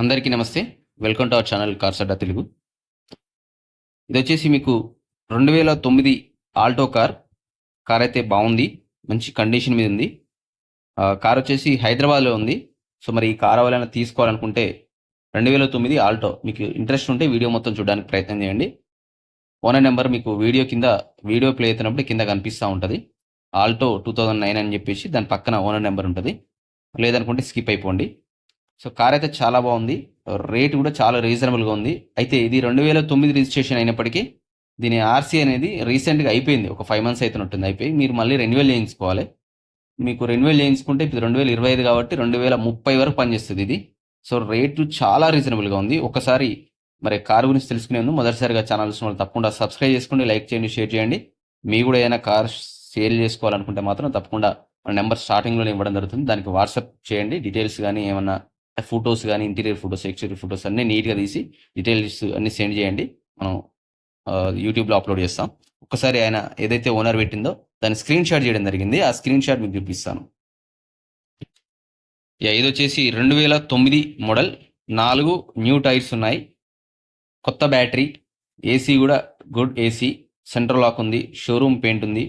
అందరికీ నమస్తే. Welcome to our channel cars అడ్డా తెలుగు. ఇదొచ్చేసి మీకు 2009 ఆల్టో కార్ అయితే బాగుంది. మంచి కండిషన్ మీద ఉంది. కార్ వచ్చేసి హైదరాబాద్లో ఉంది. సో మరి ఈ కార్ ఎవరైనా తీసుకోవాలనుకుంటే 2009 ఆల్టో మీకు ఇంట్రెస్ట్ ఉంటే వీడియో మొత్తం చూడడానికి ప్రయత్నం చేయండి. ఓనర్ నెంబర్ మీకు వీడియో ప్లే అవుతున్నప్పుడు కింద కనిపిస్తూ ఉంటుంది. ఆల్టో 2009 అని చెప్పేసి దాని పక్కన ఓనర్ నెంబర్ ఉంటుంది. లేదనుకుంటే స్కిప్ అయిపోండి. సో కార్ అయితే చాలా బాగుంది. రేట్ కూడా చాలా రీజనబుల్గా ఉంది. అయితే ఇది 2009 రిజిస్ట్రేషన్ అయినప్పటికీ దీని ఆర్సీ అనేది రీసెంట్గా అయిపోయింది. ఒక 5 మంత్స్ అయితే ఉంటుంది అయిపోయి. మీరు మళ్ళీ రెన్యువల్ చేయించుకోవాలి. మీకు రెన్యువల్ చేయించుకుంటే ఇప్పుడు 2025 కాబట్టి 2030 వరకు పనిచేస్తుంది ఇది. సో రేటు చాలా రీజనబుల్గా ఉంది. ఒకసారి మరి కార్ గురించి తెలుసుకునే ముందు మొదటిసారిగా ఛానల్ వాళ్ళు తప్పకుండా సబ్స్క్రైబ్ చేసుకోండి, లైక్ చేయండి, షేర్ చేయండి. మీ కూడా ఏదైనా కార్ సేల్ చేసుకోవాలనుకుంటే మాత్రం తప్పకుండా మన నెంబర్ స్టార్టింగ్లోనే ఇవ్వడం జరుగుతుంది. దానికి వాట్సాప్ చేయండి. డీటెయిల్స్ కానీ ఏమన్నా ఫొటోస్ కానీ ఇంటీరియర్ ఫొటోస్, ఎక్స్టీరియర్ ఫొటోస్ అన్నీ నీట్గా తీసి డీటెయిల్స్ అన్నీ సెండ్ చేయండి. మనం యూట్యూబ్లో అప్లోడ్ చేస్తాం. ఒక్కసారి ఆయన ఏదైతే ఓనర్ పెట్టిందో దాన్ని స్క్రీన్ షాట్ చేయడం జరిగింది. ఆ స్క్రీన్ షాట్ మీకు చూపిస్తాను. ఇది వచ్చేసి 2009 మోడల్. 4 న్యూ టైర్స్ ఉన్నాయి. కొత్త బ్యాటరీ, ఏసీ కూడా గుడ్ ఏసీ, సెంట్రల్ లాక్ ఉంది, షోరూమ్ పెయింట్ ఉంది.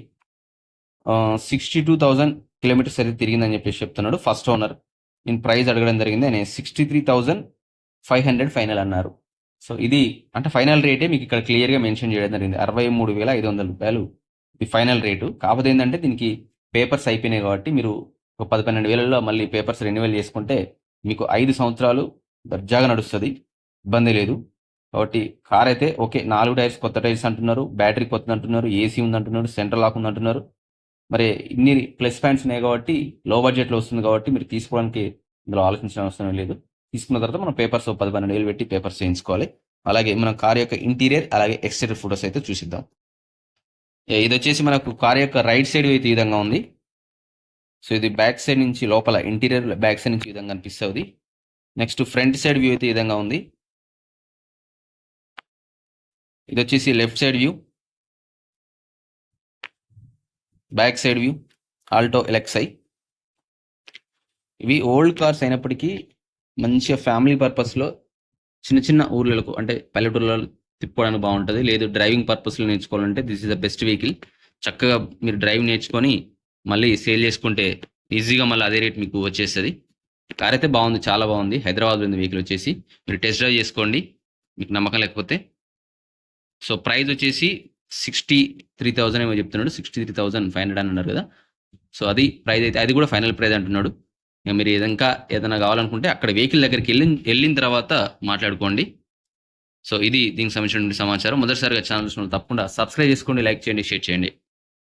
62,000 కిలోమీటర్స్ అయితే తిరిగిందని చెప్పేసి చెప్తున్నాడు ఫస్ట్ ఓనర్. నేను ప్రైస్ అడగడం జరిగింది. ఆయన 63,500 ఫైనల్ అన్నారు. సో ఇది అంటే ఫైనల్ రేటే మీకు ఇక్కడ క్లియర్గా మెన్షన్ చేయడం జరిగింది. 63,500 రూపాయలు ఇది ఫైనల్ రేటు. కాకపోతే ఏంటంటే దీనికి పేపర్స్ అయిపోయినాయి కాబట్టి మీరు ఒక 10-12 వేలలో మళ్ళీ పేపర్స్ రెన్యువల్ చేసుకుంటే మీకు 5 సంవత్సరాలు దర్జాగా నడుస్తుంది, ఇబ్బంది లేదు. కాబట్టి కార్ అయితే ఓకే. 4 టైర్స్ కొత్త టైర్స్ అంటున్నారు, బ్యాటరీ కొత్తది అంటున్నారు, ఏసీ ఉందంటున్నారు, సెంట్రల్ లాక్ ఉందంటున్నారు. మరి ఇన్ని ప్లస్ పాయింట్స్ ఉన్నాయి కాబట్టి లో బడ్జెట్లో వస్తుంది కాబట్టి మీరు తీసుకోవడానికి ఇందులో ఆలోచించిన అవసరం లేదు. తీసుకున్న తర్వాత మనం పేపర్స్ 10-12 వేలు పెట్టి పేపర్స్ చేయించుకోవాలి. అలాగే మనం కార్ యొక్క ఇంటీరియర్ అలాగే ఎక్స్టీరియర్ ఫొటోస్ అయితే చూసిద్దాం. ఇది వచ్చేసి మనకు కార్ యొక్క రైట్ సైడ్ అయితే ఈ విధంగా ఉంది. సో ఇది బ్యాక్ సైడ్ నుంచి లోపల ఇంటీరియర్ బ్యాక్ సైడ్ నుంచి ఈ విధంగా కనిపిస్తుంది. నెక్స్ట్ ఫ్రంట్ సైడ్ వ్యూ అయితే ఈ విధంగా ఉంది. ఇది వచ్చేసి left side view, back side view, Alto LXi. ఇవి ఓల్డ్ కార్స్ అయినప్పటికీ మంచిగా ఫ్యామిలీ పర్పస్లో చిన్న చిన్న ఊర్లకు అంటే పల్లెటూర్లలో తిప్పుకోవడానికి బాగుంటుంది. లేదు డ్రైవింగ్ పర్పస్లో నేర్చుకోవాలంటే this is the best vehicle. చక్కగా మీరు డ్రైవ్ నేర్చుకొని మళ్ళీ సేల్ చేసుకుంటే ఈజీగా మళ్ళీ అదే రేట్ మీకు వచ్చేస్తుంది. కార్ అయితే బాగుంది, చాలా బాగుంది. హైదరాబాద్లో ఉంది వెహికల్ వచ్చేసి. మీరు టెస్ట్ డ్రైవ్ చేసుకోండి మీకు నమ్మకం లేకపోతే. సో ప్రైస్ వచ్చేసి 63,000 ఏమో చెప్తున్నాడు. 63,500 అని అన్నారు కదా. సో అది ప్రైస్ అయితే, అది కూడా ఫైనల్ ప్రైస్ అంటున్నాడు. మీరు ఇంకా ఏదైనా కావాలనుకుంటే అక్కడ వెహికల్ దగ్గరికి వెళ్ళిన తర్వాత మాట్లాడుకోండి. సో ఇది దీనికి సంబంధించిన సమాచారం. మొదటిసారిగా ఛానల్ తప్పకుండా సబ్స్క్రైబ్ చేసుకోండి, లైక్ చేయండి, షేర్ చేయండి.